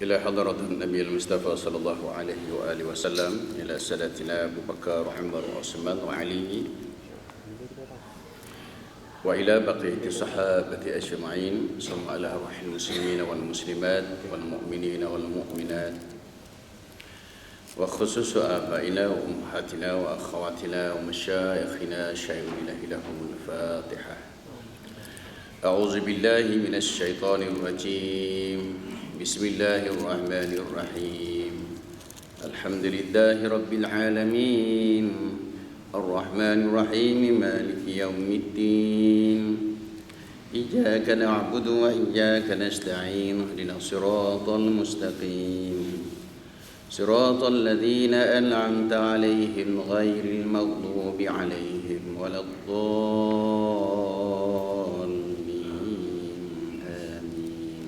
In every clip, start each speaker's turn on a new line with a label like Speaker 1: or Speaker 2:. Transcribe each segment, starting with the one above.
Speaker 1: إلى حضرة النبي المصطفى صلى الله عليه وآله وسلم، إلى سادتنا أبو بكر وعمر وعثمان وعلي، وإلى بقية الصحابة أجمعين، ثم على أرواح المسلمين والمسلمات والمؤمنين والمؤمنات، وخصوص آبائنا وأمهاتنا وأخواتنا ومشايخنا شايعين لهم الفاتحة. أعوذ بالله من الشيطان الرجيم. بسم الله الرحمن الرحيم. الحمد لله رب العالمين، الرحمن الرحيم، مالك يوم الدين، إياك نعبد وإياك نستعين، اهدنا الصراط المستقيم، صراط الذين أنعمت عليهم غير المغضوب عليهم ولا الضالين، آمين.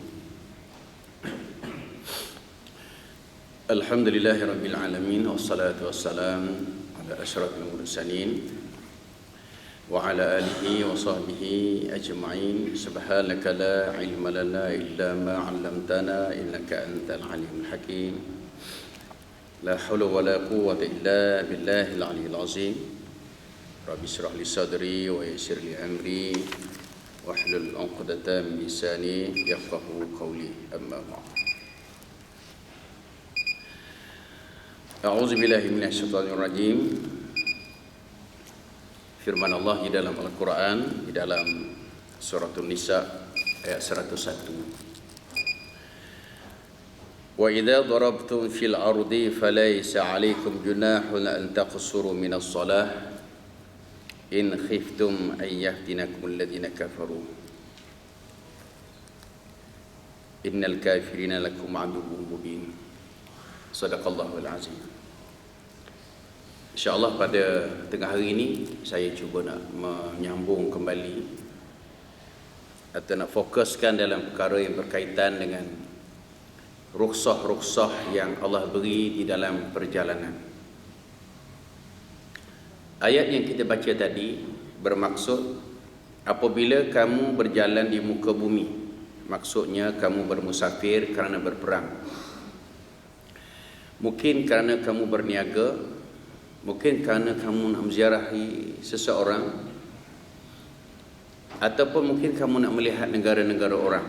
Speaker 1: الحمد لله رب العالمين، والصلاة والسلام على أشرف المرسلين وعلى آله وصحبه أجمعين. سبحانك لا علم لنا إلا ما علمتنا إنك أنت العليم الحكيم. لا حول ولا قوة إلا بالله العلي العظيم. رب اشرح لي صدري ويسر لي أمري واحلل عقدة من لساني يفقهوا قولي. أما بعد. أعوذ بالله من الشيطان الرجيم. Firman Allah di dalam Al-Quran, di dalam Surah An-Nisa ayat 101. وَإِذَا ضَرَبْتُمْ فِي الْأَرْضِ فَلَيْسَ عَلَيْكُمْ جُنَاحٌ أَنْ تَقْصُرُوا مِنَ الصَّلَاةِ إِنْ خِفْتُمْ أَنْ يَفْتِنَكُمُ الَّذِينَ كَفَرُوا إِنَّ الْكَافِرِينَ لَكُمْ عَدُوٌّ مُبِينٌ. Sadaqallahul Azim. InsyaAllah pada tengah hari ini saya cuba nak menyambung kembali atau nak fokuskan dalam perkara yang berkaitan dengan rukhsah-rukhsah yang Allah beri di dalam perjalanan. Ayat yang kita baca tadi bermaksud apabila kamu berjalan di muka bumi, maksudnya kamu bermusafir kerana berperang, mungkin kerana kamu berniaga, mungkin kerana kamu nak menziarahi seseorang, ataupun mungkin kamu nak melihat negara-negara orang,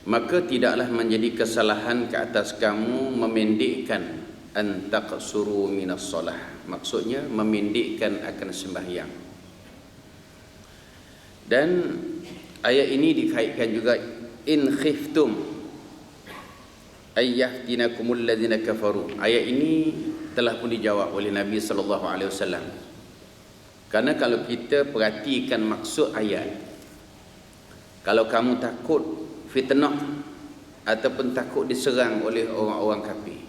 Speaker 1: maka tidaklah menjadi kesalahan ke atas kamu memendekkan an taqsuru minas solah, maksudnya memendekkan akan sembahyang. Dan ayat ini dikaitkan juga in khiftum ayyahtinakumul ladzina kafaru. Ayat ini telah pun dijawab oleh Nabi sallallahu alaihi wasallam. Karena kalau kita perhatikan maksud ayat, kalau kamu takut fitnah ataupun takut diserang oleh orang-orang kafir,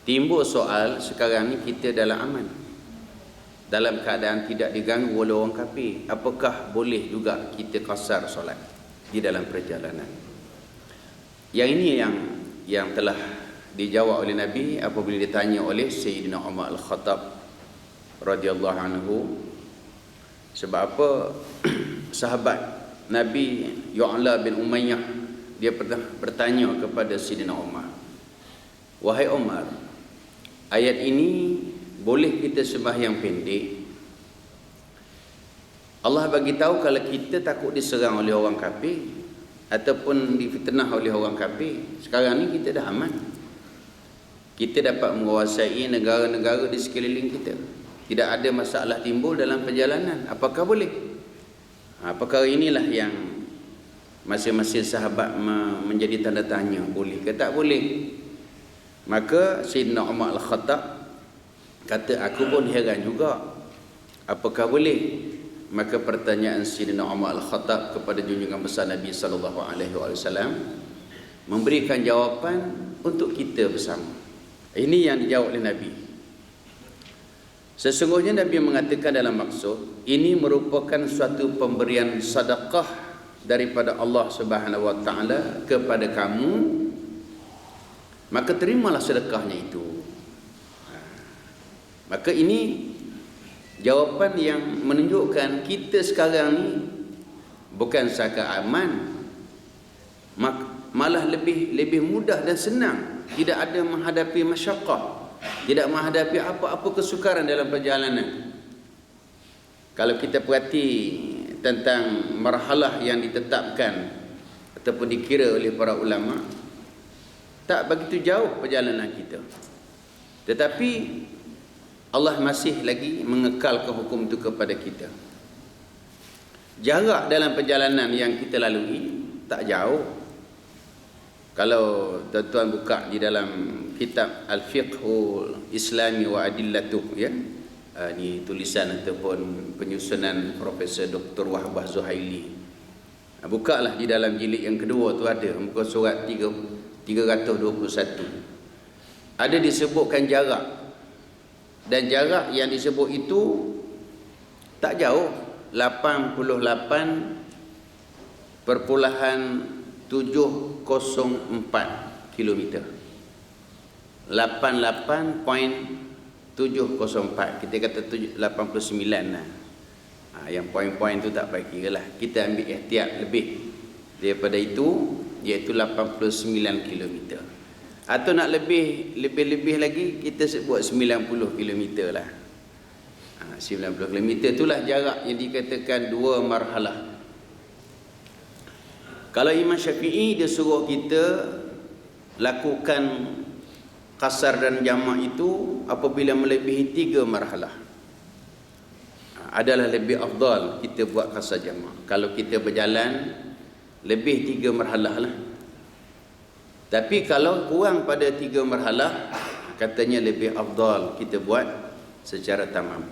Speaker 1: timbul soal sekarang ni kita dalam aman, dalam keadaan tidak diganggu oleh orang kafir, apakah boleh juga kita qasar solat di dalam perjalanan? Yang ini yang telah dijawab oleh Nabi apabila ditanya oleh Sayyidina Umar Al-Khattab radhiyallahu anhu. Sebab apa? Sahabat Nabi Yu'la bin Umayyah, dia pernah bertanya kepada Sayyidina Umar, wahai Umar, ayat ini boleh kita sembahyang pendek? Allah bagi tahu kalau kita takut diserang oleh orang kafir ataupun difitnah oleh orang kafir, sekarang ni kita dah aman. Kita dapat menguasai negara-negara di sekeliling kita. Tidak ada masalah timbul dalam perjalanan. Apakah boleh? Perkara inilah yang masing-masing sahabat menjadi tanda tanya, boleh ke tak boleh. Maka Sayyidina Umar Al-Khattab kata, aku pun heran juga, apakah boleh? Maka pertanyaan Sayyidina Umar Al-Khattab kepada junjungan besar Nabi sallallahu alaihi wasallam memberikan jawapan untuk kita bersama. Ini yang dijawab oleh Nabi. Sesungguhnya Nabi mengatakan dalam maksud ini merupakan suatu pemberian sedekah daripada Allah Subhanahu wa taala kepada kamu, maka terimalah sedekahnya itu. Maka ini jawapan yang menunjukkan kita sekarang ni bukan sekadar aman, malah lebih mudah dan senang, tidak ada menghadapi masyaqqah, tidak menghadapi apa-apa kesukaran dalam perjalanan. Kalau kita perhati tentang marhalah yang ditetapkan ataupun dikira oleh para ulama, tak begitu jauh perjalanan kita, tetapi Allah masih lagi mengekalkan hukum itu kepada kita. Jarak dalam perjalanan yang kita lalui tak jauh. Kalau tuan-tuan buka di dalam kitab Al-Fiqhul Islami wa Adillatuh, ya, ni tulisan ataupun penyusunan Profesor Dr. Wahbah Zuhaili, bukalah di dalam jilid yang kedua tu, ada muka surat 321, ada disebutkan jarak, dan jarak yang disebut itu tak jauh, 88.704 kilometer. 88.704, kita kata 89 lah. Yang poin-poin tu tak payah kira lah, kita ambil ihtiyat lebih daripada itu, iaitu 89 kilometer. Atau nak lebih lagi, kita sebut 90 kilometer lah. 90 kilometer itulah jarak yang dikatakan 2 marhalah. Kalau Imam Syafi'i dia suruh kita lakukan qasar dan jamak itu apabila melebihi 3 marhalah, adalah lebih afdal kita buat qasar jamak. Kalau kita berjalan lebih 3 marhalah lah. Tapi kalau kurang pada 3 marhalah, katanya lebih afdal kita buat secara tamam.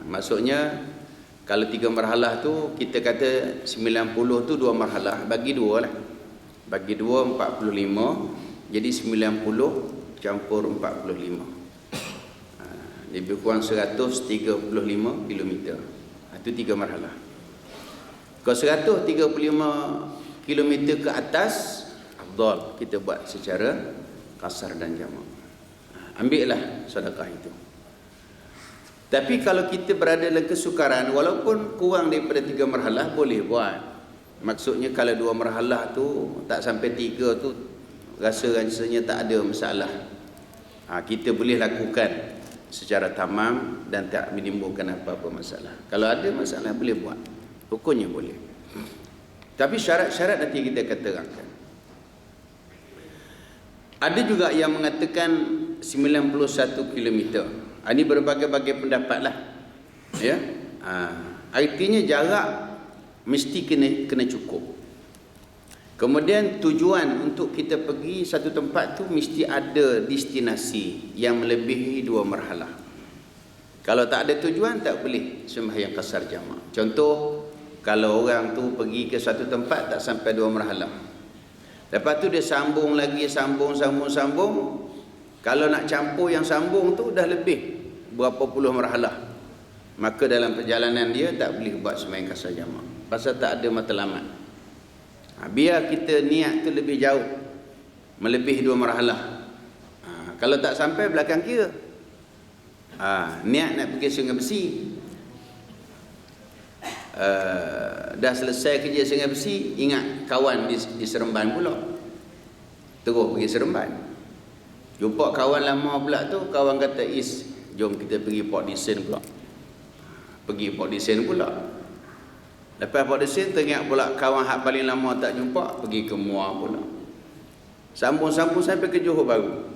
Speaker 1: Maksudnya kalau 3 marhalah tu, kita kata 90 tu 2 marhalah, bagi 2 lah. Bagi 2 45, jadi 90 campur 45. Lebih kurang 135 kilometer. Itu 3 marhalah. Kalau 135 kilometer ke atas, afdal kita buat secara qasar dan jamak. Ambillah sedekah itu. Tapi kalau kita berada dalam kesukaran, walaupun kurang daripada 3 marhalah, boleh buat. Maksudnya kalau 2 marhalah tu tak sampai 3 tu, rasanya tak ada masalah, kita boleh lakukan secara tamam dan tak menimbulkan apa-apa masalah. Kalau ada masalah boleh buat, hukumnya boleh. Tapi syarat-syarat nanti kita akan terangkan. Ada juga yang mengatakan 91 kilometer. Ini berbagai-bagai pendapat lah, ya. Artinya jarak mesti kena cukup. Kemudian tujuan untuk kita pergi satu tempat tu mesti ada destinasi yang melebihi 2 marhalah. Kalau tak ada tujuan, tak boleh sembahyang qasar jamak. Contoh, kalau orang tu pergi ke satu tempat tak sampai 2 marhalah, lepas tu dia sambung lagi, sambung. Kalau nak campur yang sambung tu dah lebih berapa puluh marhalah, maka dalam perjalanan dia tak boleh buat sembahyang qasar jamak, pasal tak ada matlamat. Biar kita niat tu lebih jauh, melebihi 2 marhalah. Kalau tak sampai, belakang kira. Niat nak pergi Sungai Besi, dah selesai kerja Sungai Besi, ingat kawan di Seremban pula, terus pergi Seremban. Jumpa kawan lama pula tu, kawan kata, jom kita pergi Port Dickson pula. Pergi Port Dickson pula. Lepas Port Dickson, teringat pula kawan hak paling lama tak jumpa, pergi ke Muar pula. Sambung sampai ke Johor Bahru.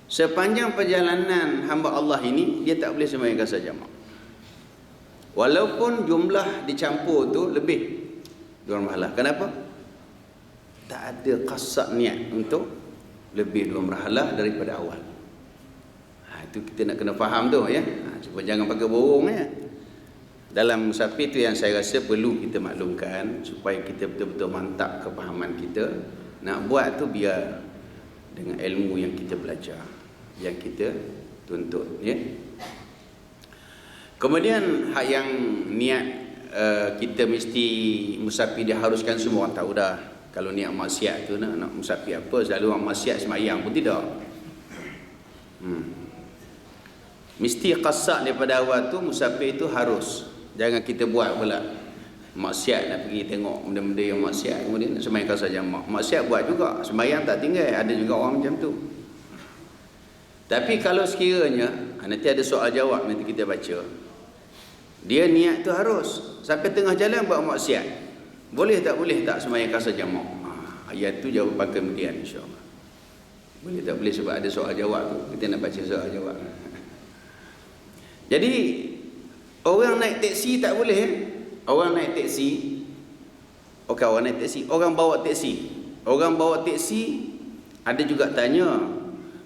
Speaker 1: Sepanjang perjalanan hamba Allah ini, dia tak boleh sembahyang qasar jamak. Walaupun jumlah dicampur tu lebih 2 marhalah. Kenapa? Tak ada qasad niat untuk lebih 2 marhalah daripada awal. Itu kita nak kena faham tu, ya. Cuma jangan pakai borong, ya. Dalam musafir tu yang saya rasa perlu kita maklumkan, supaya kita betul-betul mantap kefahaman kita. Nak buat tu biar dengan ilmu yang kita belajar, yang kita tuntut, ya. Kemudian hak yang niat, kita mesti musafir diharuskan, semua orang tahu dah. Kalau niat maksiat tu nak musafir apa, selalu orang maksiat sembahyang pun tidak. Mesti qasad daripada awal tu, musafir itu harus. Jangan kita buat pula maksiat nak pergi tengok benda-benda yang maksiat, kemudian nak sembahyang qasar jamak. Maksiat buat juga, sembahyang tak tinggal, ada juga orang macam tu. Tapi kalau sekiranya nanti ada soal jawab nanti kita baca, dia niat tu harus sampai tengah jalan buat maksiat, boleh tak sembahyang qasar jamak? Ayat tu jawapan kemudian insya-Allah. Boleh tak boleh sebab ada soal jawab tu, kita nak baca soal jawab. Jadi orang naik teksi tak boleh. Orang naik teksi, orang naik teksi, orang bawa teksi. Orang bawa teksi ada juga tanya,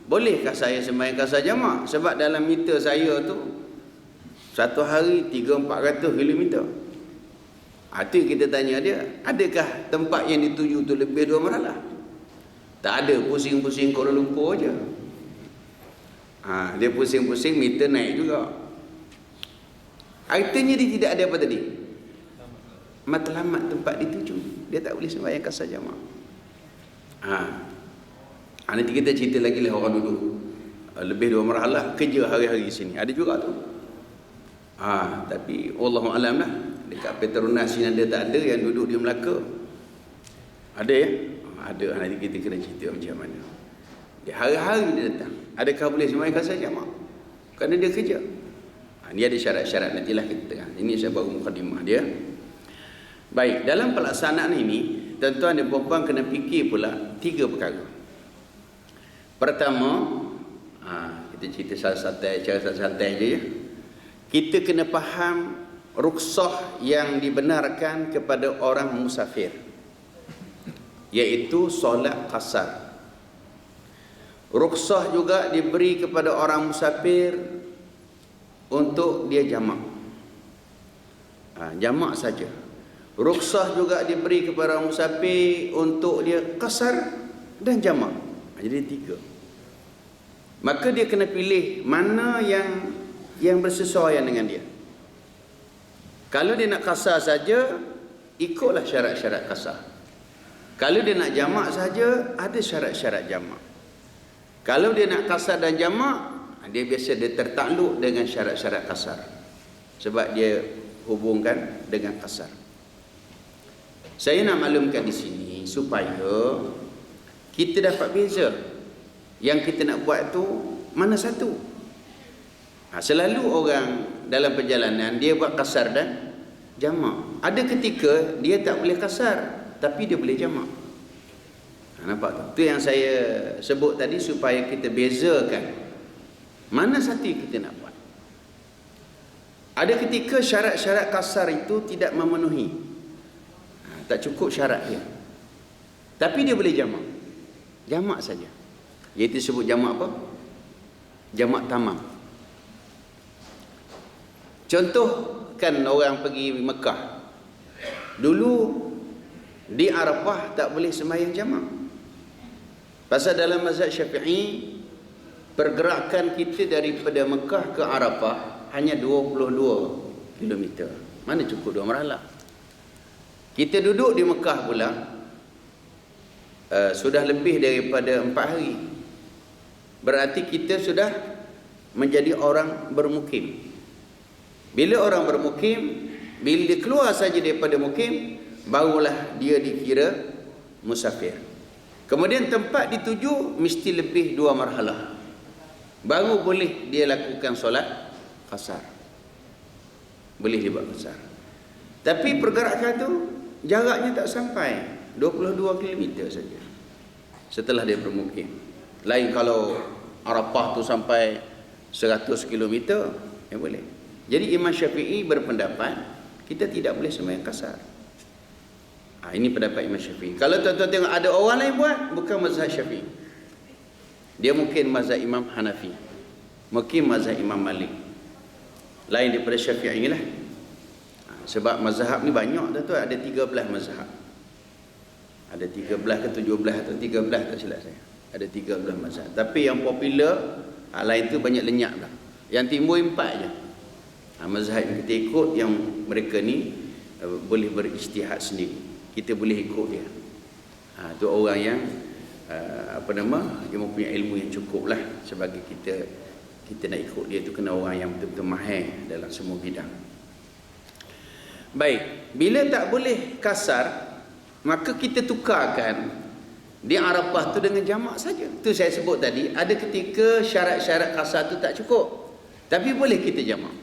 Speaker 1: bolehkah saya sembahyang qasar jamak? Sebab dalam meter saya tu satu hari 300-400 km. Itu kita tanya dia, adakah tempat yang dituju tu lebih 2 marhalah? Tak ada, pusing-pusing Kuala Lumpur je. Dia pusing-pusing, meter naik juga. Artinya dia tidak ada apa tadi? Matlamat tempat dituju. Dia tak boleh sembahyang qasar jamak. Nanti kita cerita lagi lah orang duduk lebih 2 marhalah kerja hari-hari sini. Ada juga tu. Tapi Allahu alam lah. Dekat Petronas sini ada tak ada yang duduk di Melaka? Ada ya? Ada. Nanti kita kena cerita macam mana. Dia hari-hari dia datang. Adakah boleh sembahyang qasar jamak? Kerana dia kerja. Ini ada syarat-syarat, nantilah kita tengah. Ini saya baru mukadimah dia. Baik, dalam pelaksanaan ini tuan-tuan dan puan-puan kena fikir pula 3 perkara. Pertama, kita cerita cara santai je ya. Kita kena faham rukhsah yang dibenarkan kepada orang musafir, iaitu solat qasar. Rukhsah juga diberi kepada orang musafir untuk dia jamak. Jamak saja. Rukhsah juga diberi kepada orang musafir untuk dia qasar dan jamak. Jadi 3. Maka dia kena pilih mana yang bersesuaian dengan dia. Kalau dia nak qasar saja, ikutlah syarat-syarat qasar. Kalau dia nak jamak saja, ada syarat-syarat jamak. Kalau dia nak qasar dan jamak, dia tertakluk dengan syarat-syarat qasar. Sebab dia hubungkan dengan qasar. Saya nak maklumkan di sini supaya kita dapat beza. Yang kita nak buat tu mana satu. Selalu orang dalam perjalanan dia buat qasar dan jamak. Ada ketika dia tak boleh qasar tapi dia boleh jamak. Nampak tak? Itu yang saya sebut tadi supaya kita bezakan mana satu kita nak buat. Ada ketika syarat-syarat qasar itu tidak memenuhi. Tak cukup syarat dia. Tapi dia boleh jamak. Jamak saja. Iaitu sebut jamak apa? Jamak tamam. Contoh kan orang pergi Mekah. Dulu di Arafah tak boleh sembahyang jamak. Pasal dalam mazhab Syafi'i pergerakan kita daripada Mekah ke Arafah hanya 22 km. Mana cukup 2 marhalah. Kita duduk di Mekah pula sudah lebih daripada 4 hari. Berarti kita sudah menjadi orang bermukim. Bila orang bermukim, bila dia keluar saja daripada mukim, barulah dia dikira musafir. Kemudian tempat dituju mesti lebih 2 marhalah. Baru boleh dia lakukan solat qasar. Boleh dia buat qasar. Tapi pergerakan tu jaraknya tak sampai 22 km saja. Setelah dia bermukim. Lain kalau Arafah tu sampai 100 km, boleh. Jadi Imam Syafi'i berpendapat kita tidak boleh sembahyang qasar. Ini pendapat Imam Syafi'i. Kalau tuan-tuan tengok ada orang lain buat, bukan mazhab Syafi'i. Dia mungkin mazhab Imam Hanafi, mungkin mazhab Imam Malik. Lain daripada Syafi'i lah. Sebab mazhab ni banyak tuan-tuan, ada 13 mazhab. Ada 13 ke 17 atau 13 tak silap saya. Ada 13 mazhab. Tapi yang popular lain tu banyak lenyap dah. Yang timbul 4 je. Mazhab yang kita ikut yang mereka ni boleh berijtihad sendiri. Kita boleh ikut dia. Tu orang yang dia mempunyai ilmu yang cukup lah. Sebagai kita nak ikut dia tu kena orang yang betul-betul mahir dalam semua bidang. Baik, bila tak boleh kasar, maka kita tukarkan di Arafah tu dengan jamak saja. Tu saya sebut tadi, ada ketika syarat-syarat kasar tu tak cukup, tapi boleh kita jamak.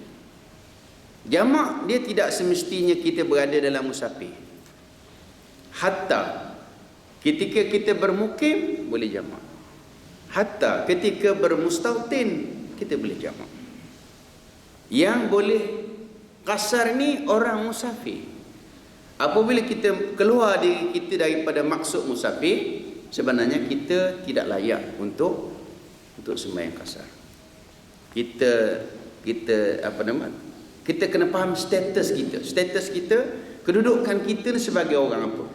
Speaker 1: Jamak dia tidak semestinya kita berada dalam musafir. Hatta ketika kita bermukim boleh jamak. Hatta ketika bermustautin kita boleh jamak. Yang boleh kasar ni orang musafir. Apabila kita keluar diri kita daripada maksud musafir, sebenarnya kita tidak layak untuk sembahyang kasar. Kita kena faham status kita. Status kita, kedudukan kita sebagai orang apa.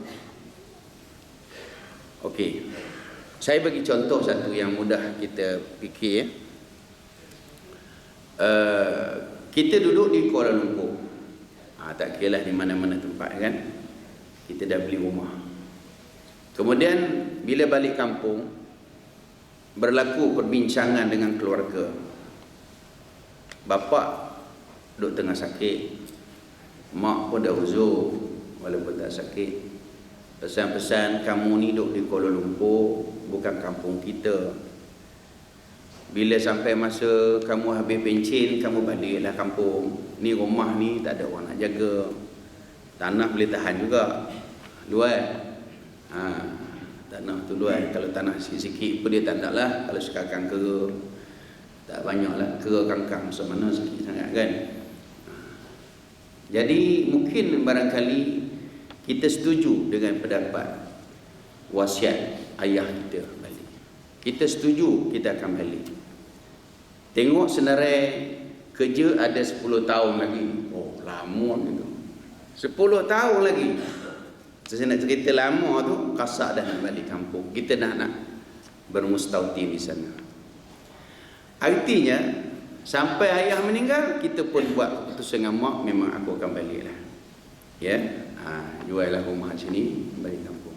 Speaker 1: Okey. Saya bagi contoh satu yang mudah kita fikir. Kita duduk di Kuala Lumpur. Tak kira lah di mana-mana tempat kan. Kita dah beli rumah. Kemudian bila balik kampung, berlaku perbincangan dengan keluarga. Bapa duduk tengah sakit, mak pun dah uzur walaupun tak sakit. Pesan-pesan, kamu ni duduk di Kuala Lumpur, bukan kampung kita. Bila sampai masa kamu habis pencen, kamu baliklah kampung. Ni rumah ni tak ada orang nak jaga. Tanah boleh tahan juga, luas. Tanah tu luas. Kalau tanah sikit-sikit pun dia tak nak lah. Kalau sekarang kera, tak banyak lah. Kera kangkang semana sikit sangat kan. Jadi mungkin barangkali kita setuju dengan pendapat wasiat ayah kita balik. Kita setuju kita akan balik. Tengok senarai kerja ada 10 tahun lagi. Oh lama gitu. 10 tahun lagi. Saya nak cerita lama tu, kasar dah nak balik kampung. Kita nak bermustautin di sana. Artinya sampai ayah meninggal, kita pun buat keputusan dengan mak, memang aku akan balik lah. Ya, jual lah rumah sini, balik kampung.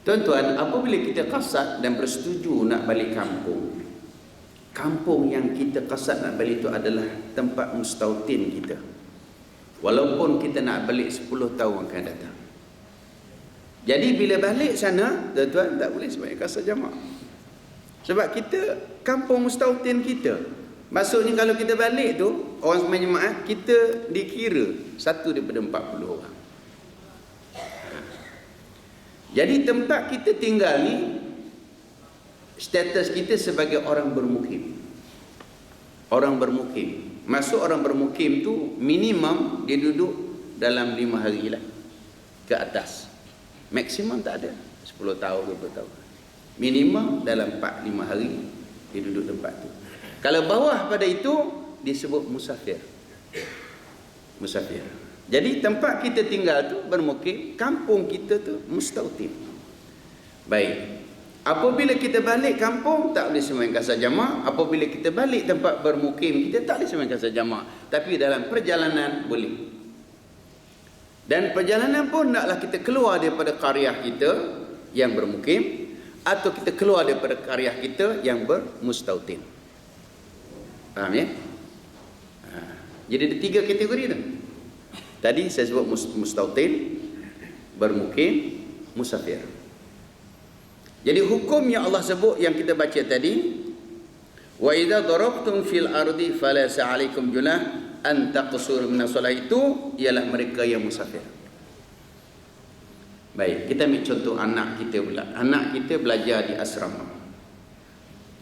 Speaker 1: Tuan-tuan, apabila kita kasat dan bersetuju nak balik kampung, kampung yang kita kasat nak balik itu adalah tempat mustautin kita. Walaupun kita nak balik 10 tahun akan datang. Jadi bila balik sana, tuan-tuan tak boleh sembahyang kasat jamak. Sebab kita kampung mustautin kita. Maksudnya kalau kita balik tu, orang sembahyang jemaah, kita dikira satu daripada 40 orang. Jadi tempat kita tinggal ni, status kita sebagai orang bermukim. Orang bermukim. Maksud orang bermukim tu, minimum dia duduk dalam 5 hari lah ke atas. Maksimum tak ada 10 tahun, 20 tahun. Minimum dalam 4-5 hari dia duduk tempat tu. Kalau bawah pada itu disebut musafir. Musafir. Jadi tempat kita tinggal tu bermukim, kampung kita tu mustautin. Baik. Apabila kita balik kampung tak boleh sembahyang kasar jamak, apabila kita balik tempat bermukim kita tak boleh sembahyang kasar jamak, tapi dalam perjalanan boleh. Dan perjalanan pun naklah kita keluar daripada qaryah kita yang bermukim atau kita keluar daripada qaryah kita yang bermustautin. Faham ya? Jadi ada 3 kategori tu. Tadi saya sebut mustautin, bermukim, musafir. Jadi hukum yang Allah sebut yang kita baca tadi, wa idza darabtum fil ardi falaysa 'alaikum junah an taqsuru min as-salat, itu ialah mereka yang musafir. Baik, kita ambil contoh anak kita pula. Anak kita belajar di asrama.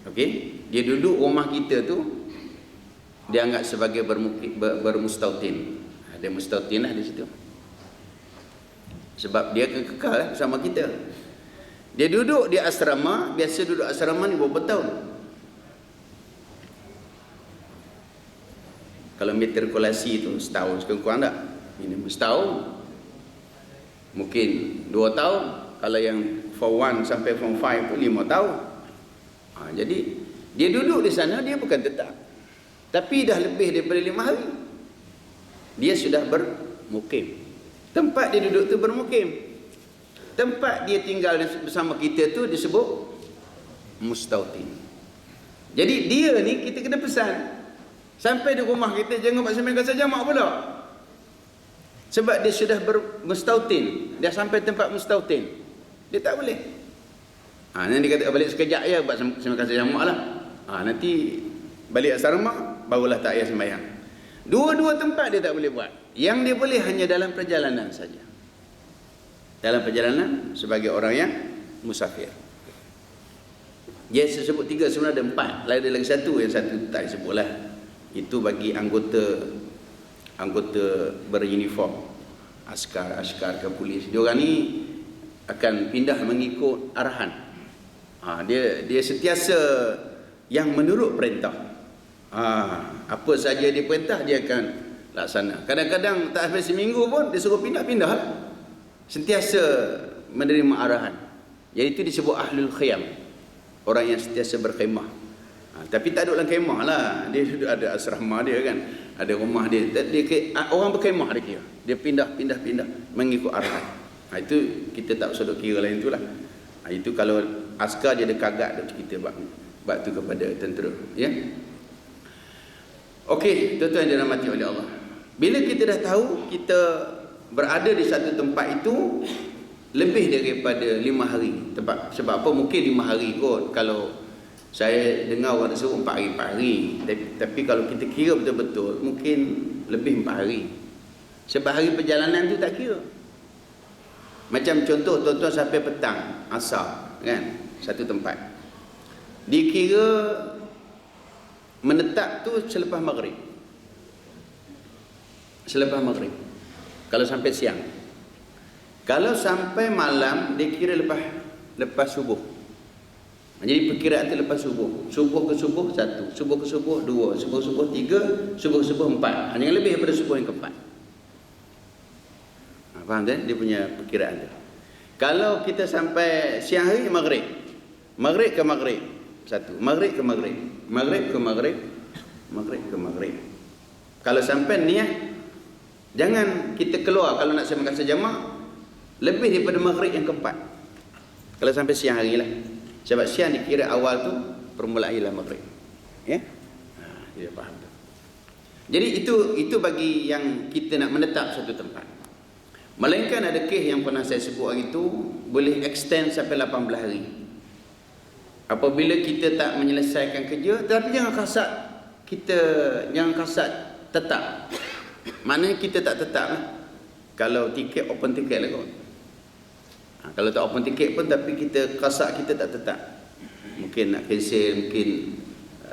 Speaker 1: Okey, dia duduk rumah kita tu, dia anggap sebagai bermustautin. Ada mustautin lah di situ. Sebab dia kekal lah bersama kita. Dia duduk di asrama, biasa duduk asrama ni berapa tahun? Kalau matrikulasi tu setahun sekurang-kurang tak? Minimum setahun. Mungkin 2 tahun. Kalau yang form 1 sampai form 5 pun 5 tahun. Jadi dia duduk di sana, dia bukan tetap. Tapi dah lebih daripada 5 hari. Dia sudah bermukim. Tempat dia duduk tu bermukim. Tempat dia tinggal bersama kita tu disebut mustautin. Jadi dia ni kita kena pesan. Sampai di rumah kita jangan buat sembahyang kasar jamak pula. Sebab dia sudah bermustautin, dia sampai tempat mustautin, dia tak boleh. Nanti dia kata balik sekejap ya, buat sembahyang kasih jamak lah. Nanti balik asrama barulah tak payah sembahyang. Dua-dua tempat dia tak boleh buat. Yang dia boleh hanya dalam perjalanan saja. Dalam perjalanan sebagai orang yang musafir. Dia sebut 3, sebenarnya ada 4. Lain ada lagi satu, yang satu tak disebutlah. Itu bagi anggota beruniform, askar ke polis. Diorang ni akan pindah mengikut arahan. Dia sentiasa yang menurut perintah. Apa saja dia perintah dia akan laksana. Kadang-kadang tak sampai seminggu pun dia suruh pindah-pindah lah. Sentiasa menerima arahan. Jadi itu disebut ahlul khiyam, orang yang sentiasa berkhemah. Tapi tak duduk dalam khemah lah, dia ada asrama dia kan, ada rumah dia. Orang berkhemah dia kira. Dia pindah mengikut arahan. Itu kita tak usah duk kira lain tu lah. Itu kalau askar dia ada kagat duk cerita bab tu kepada tentera, ya. Okey, tuan-tuan yang dirahmati oleh Allah. Bila kita dah tahu kita berada di satu tempat itu lebih daripada 5 hari. Sebab apa? Mungkin 5 hari kot. Kalau saya dengar orang suruh 4 hari, 4 hari. Tapi kalau kita kira betul-betul, mungkin lebih 4 hari. Sebab hari perjalanan tu tak kira. Macam contoh, tuan-tuan sampai petang, asar, kan? Satu tempat. Dikira menetap tu selepas maghrib. Selepas maghrib. Kalau sampai siang. Kalau sampai malam, dia kira lepas subuh. Jadi perkiraan tu lepas subuh. Subuh ke subuh 1, subuh ke subuh 2, subuh ke subuh 3, subuh ke subuh 4. Hanya lebih daripada subuh yang keempat. Faham tak? Dia punya perkiraan tu. Kalau kita sampai siang hari, maghrib. Maghrib ke maghrib 1, maghrib ke maghrib, maghrib ke maghrib, maghrib ke maghrib. Kalau sampai niat, jangan kita keluar kalau nak sembang kasih jamak lebih daripada maghrib yang keempat. Kalau sampai siang hari lah. Sebab siang dikira awal tu permulaan ialah maghrib. Ya? Dia faham tu. Jadi itu bagi yang kita nak menetap satu tempat. Melainkan ada kes yang pernah saya sebut hari tu, boleh extend sampai 18 hari. Apabila kita tak menyelesaikan kerja, tapi jangan kasat tetap. Maknanya kita tak tetap lah. Kalau tiket, open tiket lah kot. Kalau tak open tiket pun, tapi kita kasat kita tak tetap. Mungkin nak cancel, mungkin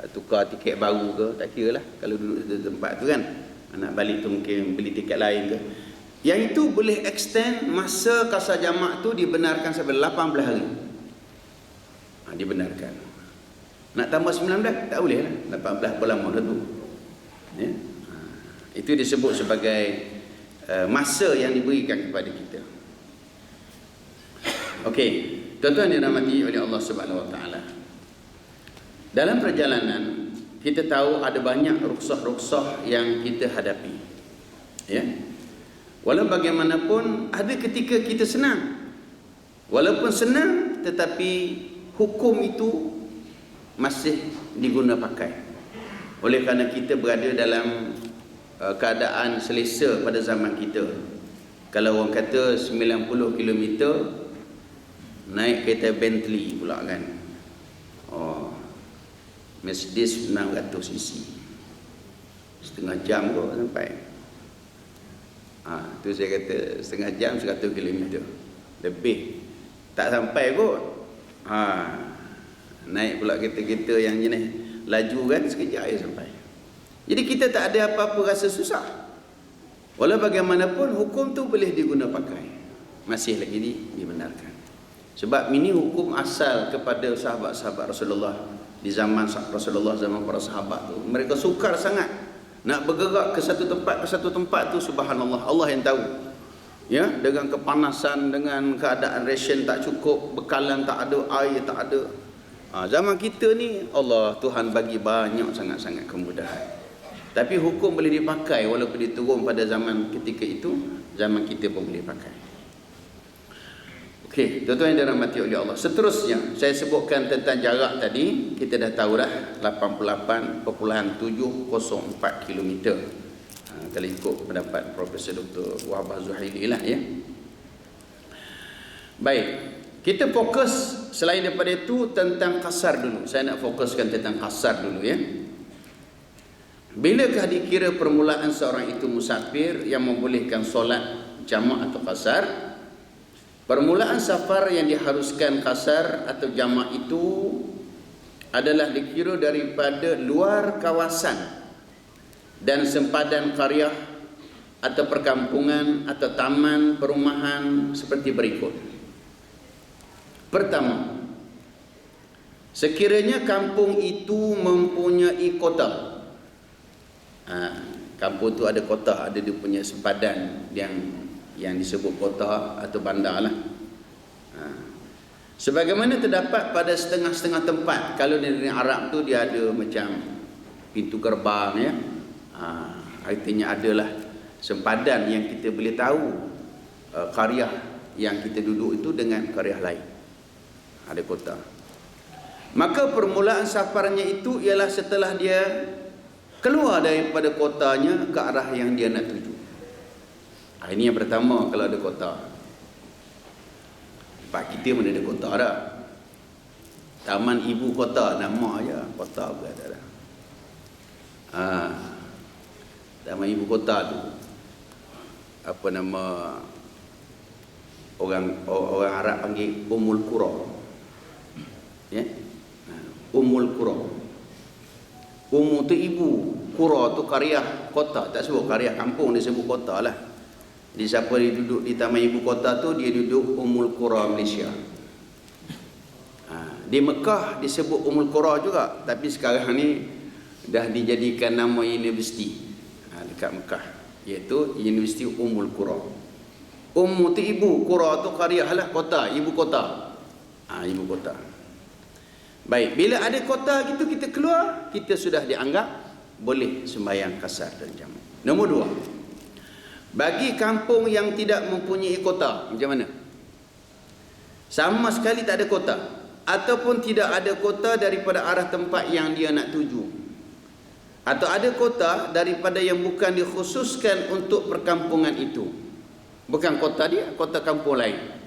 Speaker 1: tukar tiket baru ke, tak kira lah. Kalau duduk di tempat tu kan, nak balik tu mungkin beli tiket lain ke. Yang itu boleh extend masa kasar jamak tu dibenarkan sampai 18 hari. Dibenarkan. Nak tambah 19 tak boleh lah. 18 pun lama dah tu. Ya? Itu disebut sebagai masa yang diberikan kepada kita. Okey, tuan-tuan yang dirahmati oleh Allah Subhanahu Wa Taala. Dalam perjalanan kita tahu ada banyak ruksah-ruksah yang kita hadapi. Ya. Walau bagaimanapun ada ketika kita senang. Walaupun senang tetapi hukum itu masih diguna pakai. Oleh kerana kita berada dalam keadaan selesa pada zaman kita. Kalau orang kata 90 km naik kereta Bentley pula kan. Mercedes 600cc. Setengah jam kok sampai. Tu saya kata setengah jam 100 km. Lebih. Tak sampai kot. Naik pula kereta-kereta yang jenis laju kan, sekejap je sampai. Jadi kita tak ada apa-apa rasa susah. Walau bagaimanapun hukum tu boleh diguna pakai. Masih lagi dibenarkan. Sebab ini hukum asal kepada sahabat-sahabat Rasulullah. Di zaman Rasulullah, zaman para sahabat tu, mereka sukar sangat nak bergerak ke satu tempat tu, subhanallah, Allah yang tahu. Ya, dengan kepanasan, dengan keadaan ration tak cukup, bekalan tak ada, air tak ada. Zaman kita ni Allah Tuhan bagi banyak sangat-sangat kemudahan. Tapi hukum boleh dipakai walaupun diturun pada zaman ketika itu, zaman kita pun boleh pakai. Okey, tuan-tuan yang dirahmati oleh Allah. Seterusnya, saya sebutkan tentang jarak tadi, kita dah tahu dah 88.704 km. kalau ikut pendapat Profesor Dr. Wahbah Zuhaili lah ya. Baik, kita fokus selain daripada itu tentang kasar dulu. Saya nak fokuskan tentang kasar dulu ya. Bilakah dikira permulaan seorang itu musafir yang membolehkan solat jamak atau kasar? Permulaan safar yang diharuskan kasar atau jamak itu adalah dikira daripada luar kawasan dan sempadan qaryah atau perkampungan atau taman perumahan seperti berikut. Pertama, sekiranya kampung itu mempunyai kota. Kampung itu ada kota, ada dia punya sempadan yang disebut kota atau bandar lah. Sebagaimana terdapat pada setengah-setengah tempat. Kalau di negeri Arab tu dia ada macam pintu gerbang ya. Artinya adalah sempadan yang kita boleh tahu qaryah yang kita duduk itu dengan qaryah lain. Ada kota. Maka permulaan safarnya itu ialah setelah dia keluar daripada kotanya ke arah yang dia nak tuju. Ini yang pertama kalau ada kota. Tempat kita mana ada kota dah. Taman ibu kota, nama aja kota pun ada dah. Taman ibu kota tu apa nama orang Arab panggil Ummul Qura. Ya. Ummul Qura. Ummu tu ibu, Qura tu qaryah kota, tak sebut qaryah kampung, dia sebut kota lah. Jadi siapa dia duduk di taman ibu kota tu, dia duduk Ummul Qura Malaysia. Di Mekah disebut Ummul Qura juga, tapi sekarang ni dah dijadikan nama universiti dekat Mekah, iaitu Universiti Ummul Qura. Ummu tu ibu, Qura tu qaryah lah, kota, ibu kota. Ibu kota. Baik, bila ada kota gitu kita keluar, kita sudah dianggap boleh sembahyang kasar dan jamak. Nombor dua, bagi kampung yang tidak mempunyai kota, macam mana? Sama sekali tak ada kota, ataupun tidak ada kota daripada arah tempat yang dia nak tuju, atau ada kota daripada yang bukan dikhususkan untuk perkampungan itu, bukan kota dia, kota kampung lain.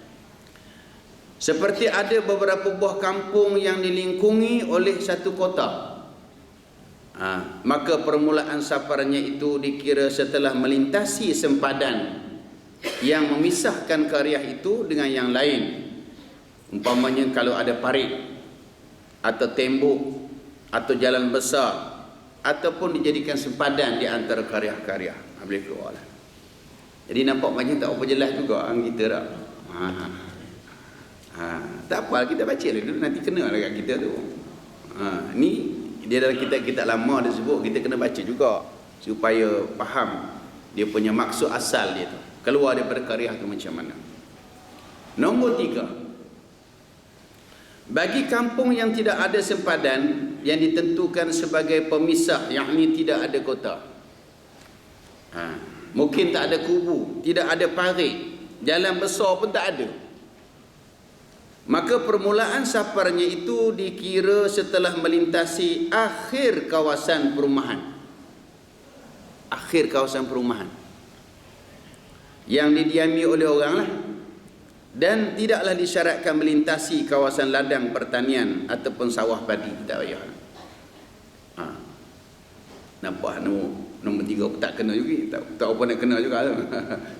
Speaker 1: Seperti ada beberapa buah kampung yang dilingkungi oleh satu kota, maka permulaan safarnya itu dikira setelah melintasi sempadan yang memisahkan qaryah itu dengan yang lain. Umpamanya kalau ada parit atau tembok atau jalan besar, ataupun dijadikan sempadan di antara qaryah-qaryah, boleh keluar lah. Jadi nampak macam tak apa jelas juga kita tak. Tak apa, kita baca dulu, nanti kena lah kat kita tu. Ni dia dalam kitab-kitab lama dia sebut, kita kena baca juga supaya faham dia punya maksud asal dia tu, keluar daripada qaryah tu macam mana. Nombor tiga, bagi kampung yang tidak ada sempadan yang ditentukan sebagai pemisah, yakni tidak ada kota, mungkin tak ada kubu, tidak ada parit, jalan besar pun tak ada, maka permulaan safarnya itu dikira setelah melintasi akhir kawasan perumahan. Akhir kawasan perumahan yang didiami oleh orang lah, dan tidaklah disyaratkan melintasi kawasan ladang pertanian ataupun sawah padi, tak payah. Nampak nombor tiga tak kena juga, tak apa nak kena juga tu.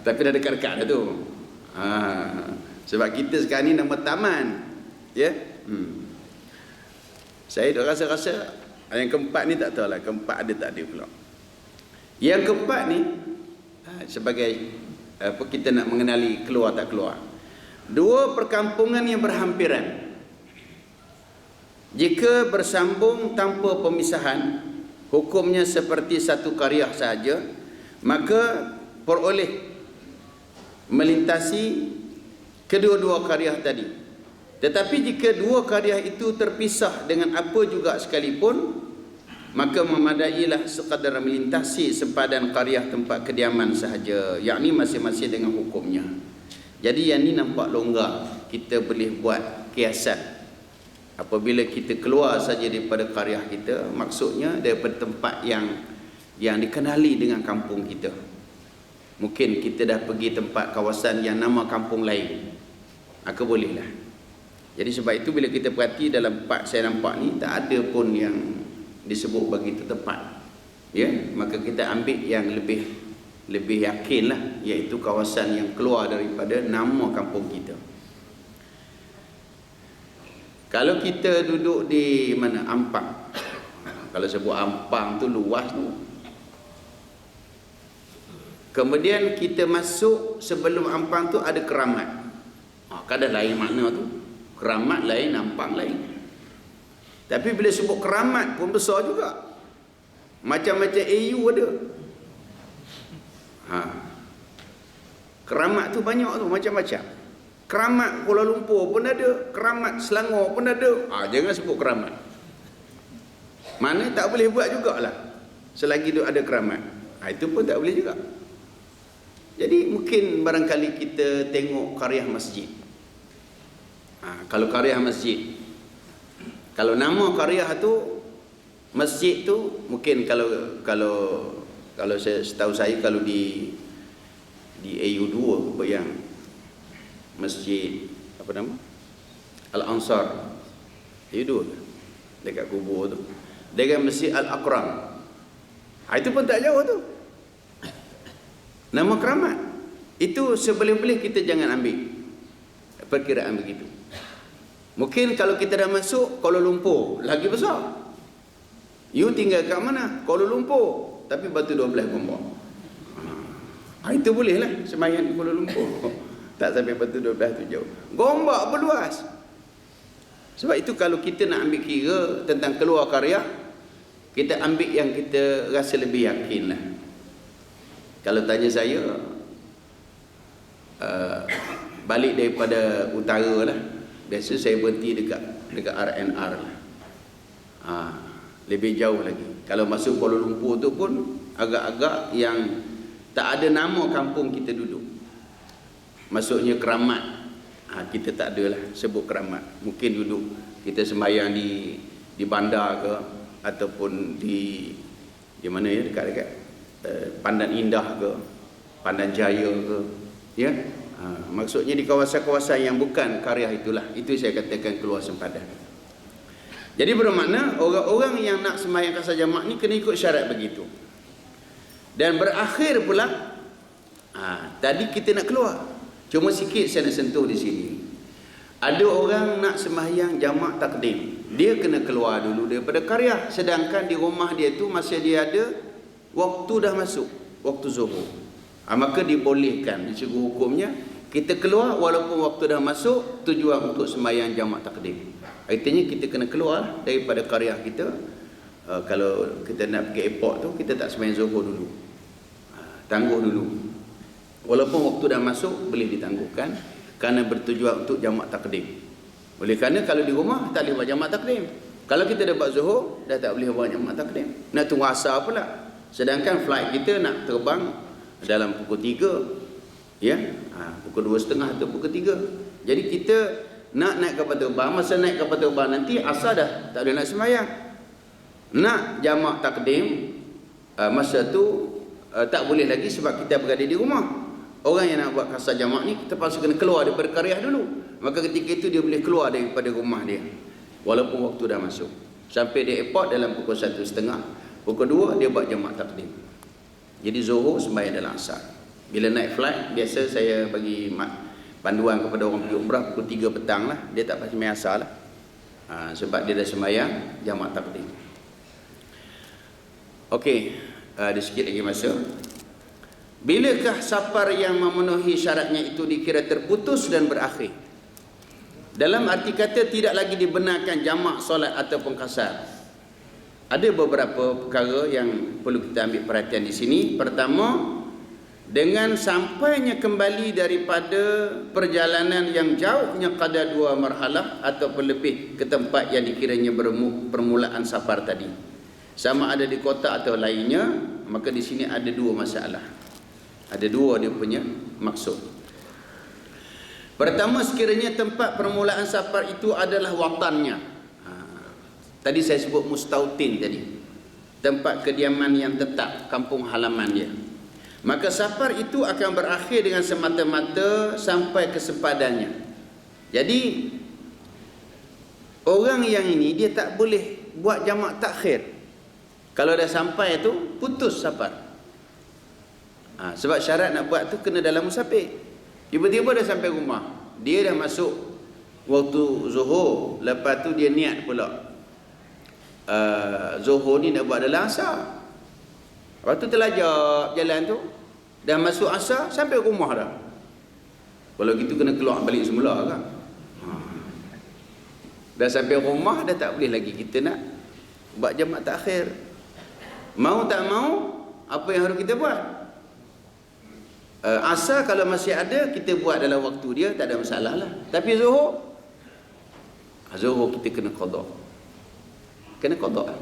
Speaker 1: Tapi dah dekat-dekat dah tu. Sebab kita sekarang ni nama taman, ya. Saya dah rasa-rasa yang keempat ni tak tahulah, keempat ada tak ada pula. Yang keempat ni sebagai apa, kita nak mengenali keluar tak keluar. Dua perkampungan yang berhampiran, jika bersambung tanpa pemisahan, hukumnya seperti satu qaryah sahaja, maka peroleh melintasi kedua-dua qaryah tadi. Tetapi jika dua qaryah itu terpisah dengan apa juga sekalipun, maka memadailah sekadar melintasi sempadan qaryah tempat kediaman sahaja, yakni masing-masing dengan hukumnya. Jadi yang ni nampak longgar, kita boleh buat kiasan. Apabila kita keluar saja daripada qaryah kita, maksudnya daripada tempat yang yang dikenali dengan kampung kita. Mungkin kita dah pergi tempat kawasan yang nama kampung lain, maka bolehlah. Jadi sebab itu bila kita perhati dalam part saya nampak ni, tak ada pun yang disebut begitu tepat. Ya, maka kita ambil yang lebih yakinlah, iaitu kawasan yang keluar daripada nama kampung kita. Kalau kita duduk di mana, Ampang, kalau sebut Ampang tu luas tu, kemudian kita masuk, sebelum Ampang tu ada Keramat. Kadang lain makna tu, Keramat lain, Ampang lain. Tapi bila sebut Keramat pun besar juga, macam-macam AU ada. Keramat tu banyak tu, macam-macam. Keramat Kuala Lumpur pun ada, Keramat Selangor pun ada. Jangan sebut Keramat. Mana tak boleh buat jugalah selagi tu ada Keramat. Itu pun tak boleh juga. Jadi mungkin barangkali kita tengok karyah masjid. Kalau karyah masjid, kalau nama karyah tu masjid tu, mungkin kalau saya setahu saya, kalau di AU2 apa yang masjid apa nama, Al-Ansar, AU2 dekat kubur tu, dengan masjid Al-Aqram, itu pun tak jauh tu nama Keramat. Itu seboleh-boleh kita jangan ambil perkiraan begitu. Mungkin kalau kita dah masuk Kuala Lumpur, lagi besar. You tinggal kat mana? Kuala Lumpur, tapi Batu 12 Gombak. Itu boleh lah sembahyang di Kuala Lumpur. Tak sampai Batu 12 tu jauh. Gombak berluas. Sebab itu kalau kita nak ambil kira tentang keluar karya, kita ambil yang kita rasa lebih yakin lah. Kalau tanya saya, balik daripada utara lah, biasa saya berhenti dekat RNR lah. Lebih jauh lagi. Kalau masuk Kuala Lumpur tu pun agak-agak yang tak ada nama kampung kita duduk. Masuknya Keramat, kita tak ada lah sebut Keramat. Mungkin duduk kita sembahyang di bandar ke, ataupun di mana ya, dekat Pandan Indah ke, Pandan Jaya ke, ya. Maksudnya di kawasan-kawasan yang bukan karya itulah. Itu saya katakan keluar sempadan. Jadi bermakna orang-orang yang nak sembahyang kasar jamak ni kena ikut syarat begitu. Dan berakhir pula, tadi kita nak keluar. Cuma sikit saya nak sentuh di sini. Ada orang nak sembahyang jamak takdim, dia kena keluar dulu daripada karya. Sedangkan di rumah dia tu masih dia ada waktu, dah masuk waktu zuhur. Maka dibolehkan, dicegah hukumnya kita keluar walaupun waktu dah masuk, tujuan untuk sembahyang jamak takdim. Artinya kita kena keluar daripada karya kita. Kalau kita nak pergi airport tu, kita tak sembahyang zuhur dulu, tangguh dulu. Walaupun waktu dah masuk, boleh ditangguhkan kerana bertujuan untuk jamak takdim. Oleh kerana kalau di rumah tak boleh buat jamak takdim. Kalau kita dah buat zuhur, dah tak boleh buat jamak takdim. Nak tunggu asar pula. Sedangkan flight kita nak terbang dalam pukul 3, ya, pukul 2.30 atau pukul 3. Jadi kita nak naik kapal terbang, masa naik kapal terbang nanti asar dah tak boleh nak sembahyang. Nak jamak takdim, masa tu tak boleh lagi sebab kita berada di rumah. Orang yang nak buat kasar jamak ni terpaksa kena keluar daripada karyah dulu. Maka ketika itu dia boleh keluar daripada rumah dia walaupun waktu dah masuk. Sampai di airport dalam pukul 1.30, pukul 2 dia buat jamak takdim. Jadi zuhur sembahyang dalam asar. Bila naik flight, biasa saya bagi panduan kepada orang pergi umrah pukul 3 petang lah. Dia tak pasti sembahyang asar lah, sebab dia dah sembahyang jamak takdim. Okey, ada sikit lagi masa. Bilakah safar yang memenuhi syaratnya itu dikira terputus dan berakhir? Dalam arti kata tidak lagi dibenarkan jamak solat ataupun kasar. Ada beberapa perkara yang perlu kita ambil perhatian di sini. Pertama, dengan sampainya kembali daripada perjalanan yang jauhnya qadar 2 marhalah ataupun lebih ke tempat yang dikiranya permulaan safar tadi, sama ada di kota atau lainnya, maka di sini ada 2 masalah. Ada 2 dia punya maksud. Pertama, sekiranya tempat permulaan safar itu adalah watannya. Tadi saya sebut mustautin tadi. tempat kediaman yang tetap, kampung halaman dia. Maka safar itu akan berakhir dengan semata-mata sampai ke sempadannya. Jadi orang yang ini dia tak boleh buat jamak takhir. Kalau dah sampai tu putus safar. Sebab syarat nak buat tu kena dalam musafir. Tiba-tiba dah sampai rumah, dia dah masuk waktu zuhur, lepas tu dia niat pula zuhur ni nak buat dalam asar. Lepas tu terlajak jalan tu, dah masuk asar, sampai rumah dah. Kalau gitu kena keluar balik semula kan. Dah sampai rumah, dah tak boleh lagi kita nak buat jamak takhir. Mau tak mau, apa yang harus kita buat? Asar kalau masih ada, kita buat dalam waktu dia, tak ada masalah lah. Tapi zuhur kita kena qada. Kena qada.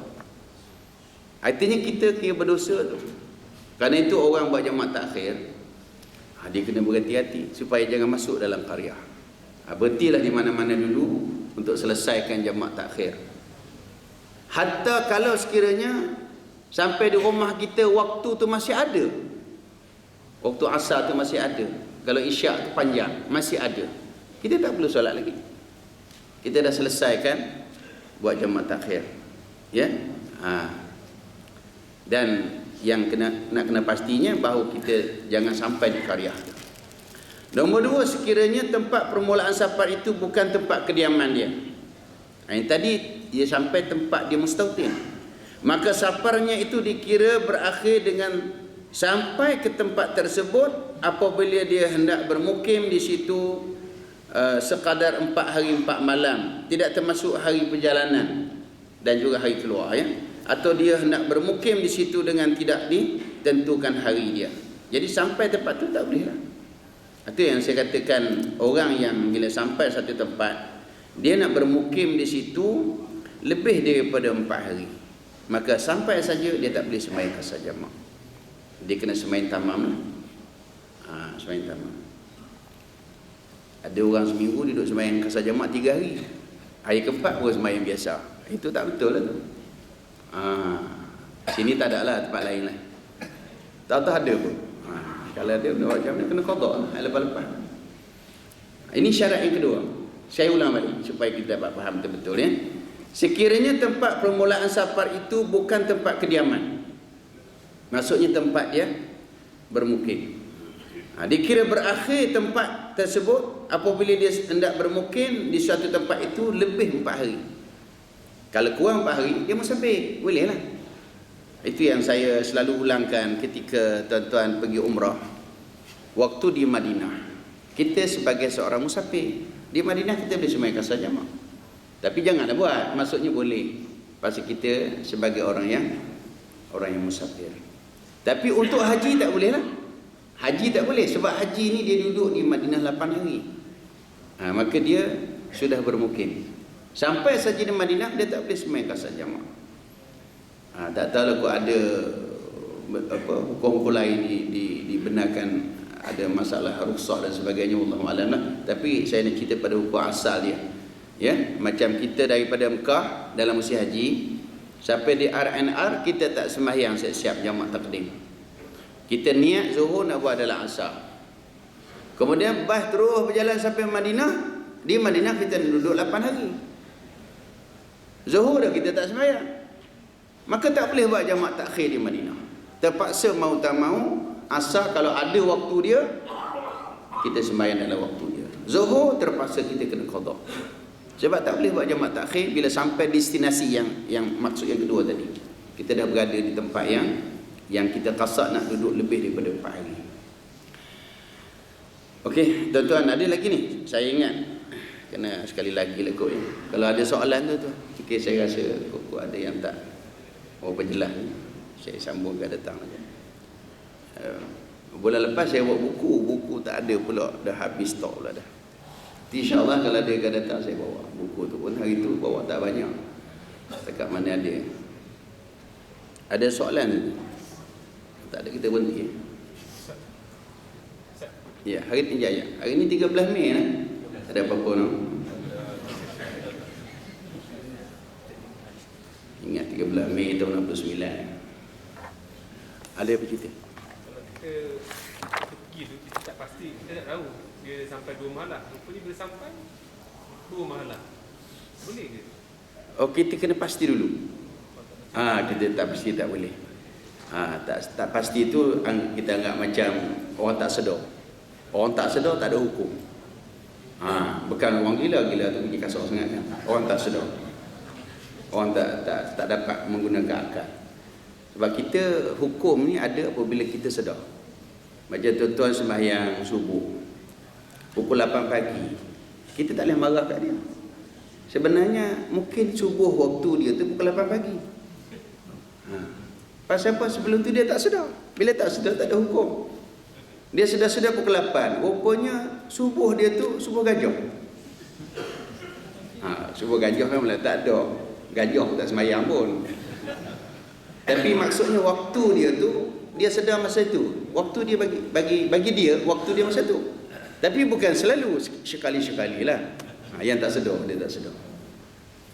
Speaker 1: Artinya kita kira berdosa tu. Kerana itu orang buat jamak takhir, dia kena berhati-hati supaya jangan masuk dalam qaryah. Berhentilah di mana-mana dulu untuk selesaikan jamak takhir. Hatta kalau sekiranya sampai di rumah kita waktu tu masih ada, waktu asar tu masih ada, kalau isyak tu panjang masih ada, kita tak perlu solat lagi. Kita dah selesaikan buat jamak takhir, ya. Dan yang nak kena pastinya bahawa kita jangan sampai di qaryah. Nombor dua, sekiranya tempat permulaan safar itu bukan tempat kediaman dia. Yang tadi dia sampai tempat dia mustautin, maka safarnya itu dikira berakhir dengan sampai ke tempat tersebut apabila dia hendak bermukim di situ sekadar 4 hari 4 malam, tidak termasuk hari perjalanan dan juga hari keluar, ya. Atau dia hendak bermukim di situ dengan tidak ditentukan hari dia. Jadi sampai tempat tu tak boleh lah. Itu yang saya katakan, orang yang bila sampai satu tempat, dia nak bermukim di situ lebih daripada 4 hari, maka sampai saja dia tak boleh sembahyang qasar jamak. Dia kena sembahyang tamam lah. Sembahyang tamam. Ada orang seminggu duduk sembahyang qasar jamak 3 hari. Hari keempat baru sembahyang biasa. Itu tak betul lah tu. Sini tak ada lah, tempat lain lah. Tak ada pun. Kalau ada benda macam ni kena qada lah lepas-lepas. Ini syarat yang kedua. Saya ulang balik supaya kita dapat faham betul-betul, ya. Sekiranya tempat permulaan safar itu bukan tempat kediaman, maksudnya tempat dia bermukim, dikira berakhir tempat tersebut apabila dia hendak bermukim di suatu tempat itu lebih 4 hari. Kalau kurang 4 hari, dia musafir, boleh lah. Itu yang saya selalu ulangkan ketika tuan-tuan pergi umrah. Waktu di Madinah, kita sebagai seorang musafir, di Madinah kita boleh sembahyang qasar jamak. Tapi janganlah buat, maksudnya boleh. Pasal kita sebagai orang yang musafir. Tapi untuk haji tak boleh lah. Haji tak boleh, sebab haji ni dia duduk di Madinah 8 hari. Maka dia sudah bermukim. Sampai saja di Madinah, dia tak boleh sembahyang qasar jamak. Tak tahu kok ada hukum lain dibenarkan, ada masalah rukhsah dan sebagainya, wallahu a'lam lah. Tapi saya nak cerita pada hukum asal dia, ya. Macam kita daripada Mekah dalam musim haji sampai di RNR, kita tak sembahyang siap-siap jamak takdim. Kita niat zuhur nak buat dalam asar, kemudian bas terus berjalan sampai Madinah. Di Madinah kita duduk 8 hari, zuhur dah kita tak sembahyang, maka tak boleh buat jamak takhir di Madinah. Terpaksa mau tak mau, asar kalau ada waktu dia, kita sembahyang dalam waktu dia. Zuhur terpaksa kita kena qada. Sebab tak boleh buat jamak takhir bila sampai destinasi yang maksud yang kedua tadi. Kita dah berada di tempat yang kita qasad nak duduk lebih daripada 4 hari. Okey, tuan-tuan, ada lagi ni. Saya ingat kena sekali lagi lah kot, ya. Kalau ada soalan tu okey, saya rasa kok ada yang tak berjelas ni, saya sambung ke datang aja. Bulan lepas saya buat buku tak ada pula, dah habis stok pula dah. InsyaAllah kalau dia akan datang, saya bawa buku tu pun. Hari tu bawa tak banyak, dekat mana ada. Ada soalan? Tak ada, kita berhenti. Ya, hari ni jaya. Hari ni 13 Mei lah. Tak ada apa-apa no. Ingat 13 Mei tahun 69. Ada apa cerita?
Speaker 2: Kalau kita pergi tu, kita tak pasti, kita tak tahu dia sampai 2 malam. Rupanya bila sampai 2 malam. Boleh ke?
Speaker 1: Oh, kita kena pasti dulu. Kita tak pasti tak boleh. Tak pasti itu kita anggap macam orang tak sedar. Orang tak sedar tak ada hukum. Bukan orang gila tu pergi kasar sangat kan. Orang tak sedar. Orang tak dapat menggunakan akal. Sebab kita hukum ni ada apabila kita sedar. Macam tuan-tuan sembahyang subuh pukul 8 pagi, kita tak boleh marah kat dia. Sebenarnya mungkin subuh waktu dia tu pukul 8 pagi. Pasal apa? Sebelum tu dia tak sedar. Bila tak sedar tak ada hukum. Dia sedar pukul 8. Rupanya subuh dia tu subuh gajah. Subuh gajah kan malah tak ada. Gajah tak sembahyang pun. Tapi maksudnya waktu dia tu, dia sedar masa itu. Waktu dia bagi dia, waktu dia masa tu. Tapi bukan selalu, sekali-sekali lah. Yang tak sedar, dia tak sedar.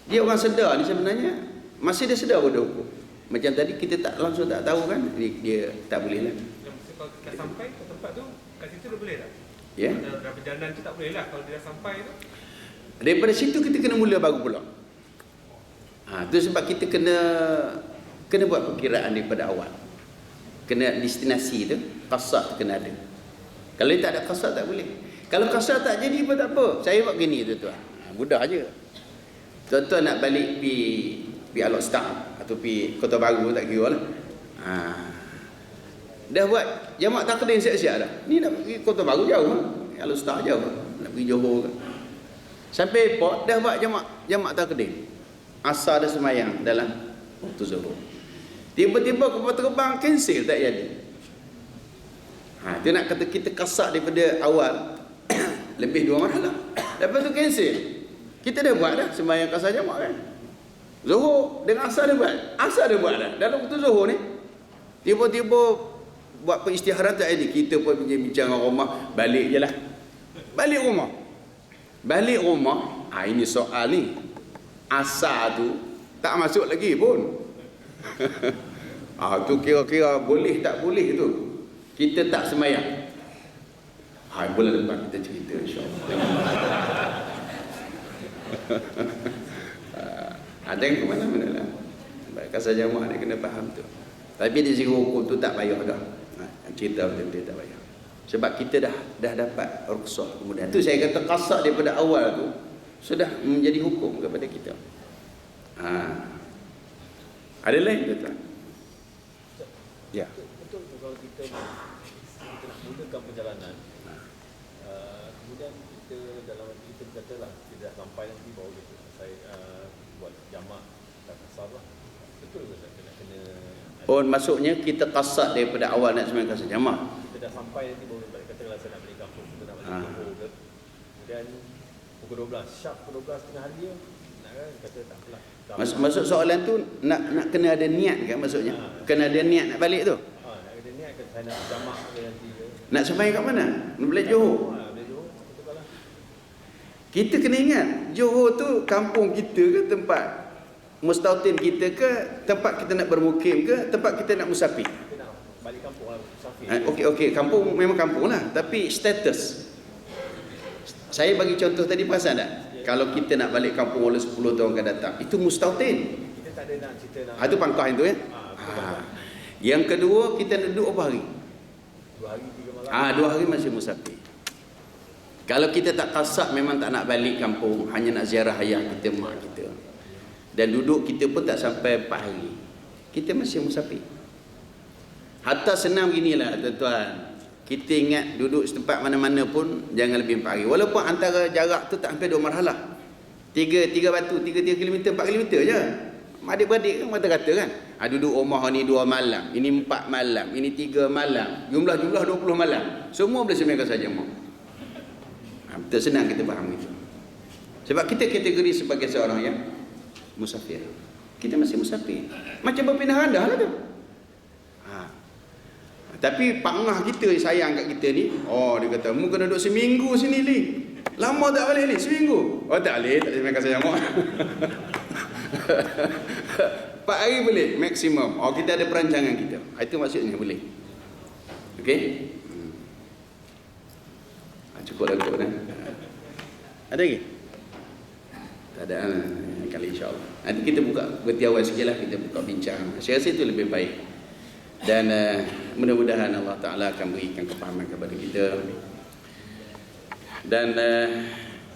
Speaker 1: Dia orang sedar ni sebenarnya, masih dia sedar pada hukum. Macam tadi kita tak langsung tak tahu kan, dia tak boleh lah.
Speaker 2: Kalau kita sampai ke tempat tu, kat situ dia boleh tak?
Speaker 1: Ya.
Speaker 2: Dalam perjalanan tu tak boleh lah kalau dia dah sampai tu.
Speaker 1: Daripada situ kita kena mula baru pula. Tu sebab kita kena buat perkiraan daripada awal. Kena destinasi tu, qasad tu kena ada. Kalau tak ada qasad tak boleh. Kalau qasad tak jadi pun tak apa. Saya buat gini tuan-tuan. Mudah je. Tuan-tuan nak balik pi Al-Star atau pi Kota Baru tak kira lah. Dah buat jamak takdim siap-siap dah. Ni nak pergi Kota Baru jauh lah. Al-Star jauh lah. Nak pergi Johor kan. Sampai airport dah buat jamak takdim. Asar dah semayang dalam waktu zuhur. Tiba-tiba kapal terbang cancel tak jadi. Dia nak kata kita kasak daripada awal lebih 2 malam. Lepas tu cancel. Kita dah buat dah sembahyang kasar jamak kan. Zuhur dengan asar dah buat. Asar dah buat dah. Dalam waktu zuhur ni tiba-tiba buat peristiharan tak jadi. Kita pun bincang dengan rumah, balik je lah. Balik rumah. Ini soal ni. Asar tu tak masuk lagi pun. Tu kira-kira boleh tak boleh tu. Kita tak sembahyang. Bulan depan kita cerita insya-Allah. Ada yang ke mana-mana lah. Kasar jamaah dia kena faham tu. Tapi di segi hukum tu tak payah dah. Cerita betul-betul tak payah. Sebab kita dah dapat rukhsah kemudian. Tu saya kata kasar daripada awal tu sudah menjadi hukum kepada kita. Ada lain tuan? Ya.
Speaker 3: Betul tu kalau kita nak mulakan perjalanan, kemudian kita dalam hati kita berkata lah, kita dah sampai nanti baru kita buat jamak tak kasar lah. Betul ke tak? Kena
Speaker 1: Maksudnya kita kasar daripada awal nak sembahyang kasar jamak.
Speaker 3: Kita dah sampai nanti baru balik. Katakanlah saya nak balik kampung, kita nak balik Johor ke. Kemudian pukul 12, sharp pukul 12 tengah hari dia nak kan, kata tak apalah.
Speaker 1: Maksud soalan tu nak kena ada niat kan maksudnya? Kena ada niat nak balik tu?
Speaker 3: Nak ada niat ke saya nak jamak ke nanti ke?
Speaker 1: Nak sembahyang kat mana? Nak balik Johor?
Speaker 3: Balik Johor, betul lah.
Speaker 1: Kita kena ingat, Johor tu kampung kita ke tempat mustautin kita ke, tempat kita nak bermukim ke, tempat kita nak musafir?
Speaker 3: Kita nak balik kampung lah, musafir.
Speaker 1: Okey, kampung memang kampung lah, tapi status. Saya bagi contoh tadi, perasan tak? Kalau kita nak balik kampung oleh 10 tahun akan datang, itu mustautin.
Speaker 3: Kita tak ada nak cerita nak.
Speaker 1: Itu pangkah itu ya. Yang kedua, kita duduk berapa hari?
Speaker 3: 2 hari 3 malam.
Speaker 1: 2 hari masih musafir. Kalau kita tak kasak, memang tak nak balik kampung, hanya nak ziarah ayah kita, mak kita. Dan duduk kita pun tak sampai 4 hari. Kita masih musafir. Hatta senang beginilah tuan-tuan. Kita ingat duduk setempat mana-mana pun jangan lebih 4 hari. Walaupun antara jarak tu tak sampai 2 marhalah. 3 batu, 3 km, 4 km je. Adik-beradik kan kata-kata kan. Duduk rumah ni 2 malam, ini 4 malam, ini 3 malam. Jumlah 20 malam. Semua boleh sembahyang kasar jamak. Betul, senang kita faham itu. Sebab kita kategori sebagai seorang yang musafir. Kita masih musafir. Macam berpindah randah lah tu. Tapi Pak Ngah kita sayang kat kita ni. Dia kata, mu kena duduk seminggu sini ni. Lama tak balik ni, seminggu. Tak boleh, tak sembahyang kasar jamak. 4 hari boleh maksimum. Oh, kita ada perancangan kita. Itu maksudnya boleh. Okey? Cukup dah kot dah. Ada lagi? Tak ada. Kali insya-Allah. Nanti kita buka berhenti awal sikitlah, kita buka bincang. Saya rasa itu lebih baik. Dan mudah-mudahan Allah Taala akan berikan kefahaman kepada kita. Dan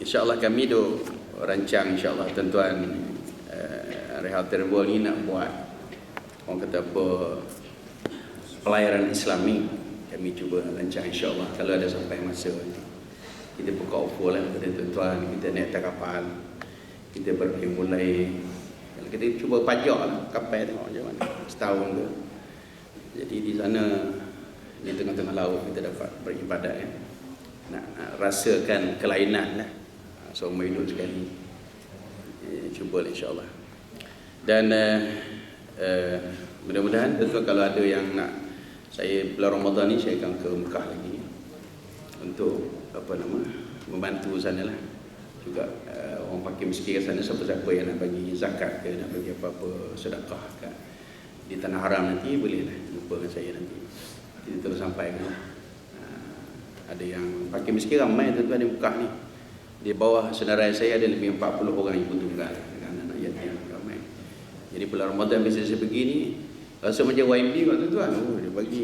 Speaker 1: insya-Allah kami duk rancang insya-Allah tuan-tuan Rehalterable ni nak buat orang kata apa pelayaran Islami. Kami cuba rancang insya-Allah kalau ada sampai masa kita buka offer lah kepada tuan-tuan, kita naik atas kapal, kita mulai kalau kita cuba pajak lah kapal tengok macam mana setahun ke. Jadi di sana di tengah-tengah laut kita dapat beribadat nak rasakan kelainan lah seumur hidup sekali. Cuba insya-Allah. Dan mudah-mudahan tentu kalau ada yang nak, saya bulan Ramadan ni saya akan ke Mekah lagi untuk membantu sana lah juga orang fakir miskin kat sana, siapa-siapa yang nak bagi zakat ke nak bagi apa-apa sedekah kat di tanah haram nanti boleh lah jumpa dengan saya nanti, kita terus sampaikan lah. Ada yang fakir miskin ramai tuan-tuan di Mekah ni, di bawah senarai saya ada lebih 40 orang ibu tunggal dengan anak yatim ramai. Jadi bulan Ramadan biasa saya pergi ni rasa macam YB tuan-tuan, dia bagi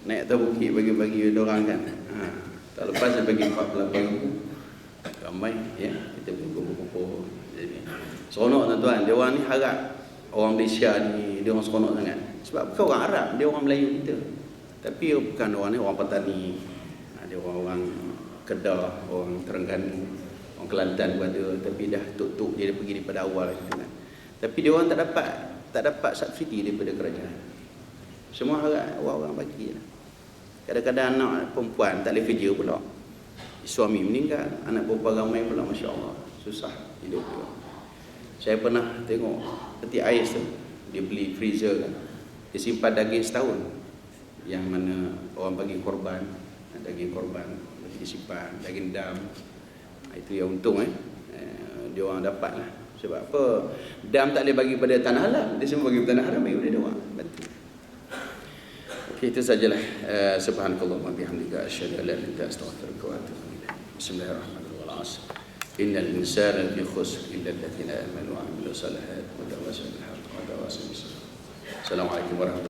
Speaker 1: naik atas bukit bagi-bagi orang kan. Tak lepas saya bagi 48 ribu ramai ya, kita kumpul-kumpul. Jadi seronok tuan-tuan, dia orang ni harap orang Malaysia ni dia orang seronok sangat sebab bukan orang Arab, dia orang Melayu kita, tapi bukan orang ni orang petani, ada orang Kedah, orang Terengganu, orang Kelantan pun ada, tapi dah tuk-tuk dia pergi daripada awal kan. Tapi dia orang tak dapat subsidi daripada kerajaan. Semua harap orang-orang bagi lah. Kadang-kadang anak perempuan tak boleh kerja pula, suami meninggal, anak perempuan ramai pula, masya-Allah, susah hidup dia. Saya pernah tengok peti ais tu, dia beli freezer kan, dia simpan daging setahun, yang mana orang bagi korban, daging korban bagi disimpan, daging dam. Itu yang untung dia orang dapat lah. Sebab apa? Dam tak boleh bagi pada tanah halal, dia semua bagi pada tanah haram, bagi pada dia orang. Bantu. Okey, itu sajalah. Subhanakallahumma bihamdika asyhadu an la ilaha illa anta astaghfiruka wa atubu ilaik. Bismillahirrahmanirrahim. Innal insana lafi khusr illa alladziina aamanu wa 'amilus salihati wa tawassaw bil haqqi wa tawassaw bis sabr. Assalamualaikum warahmatullahi wabarakatuh.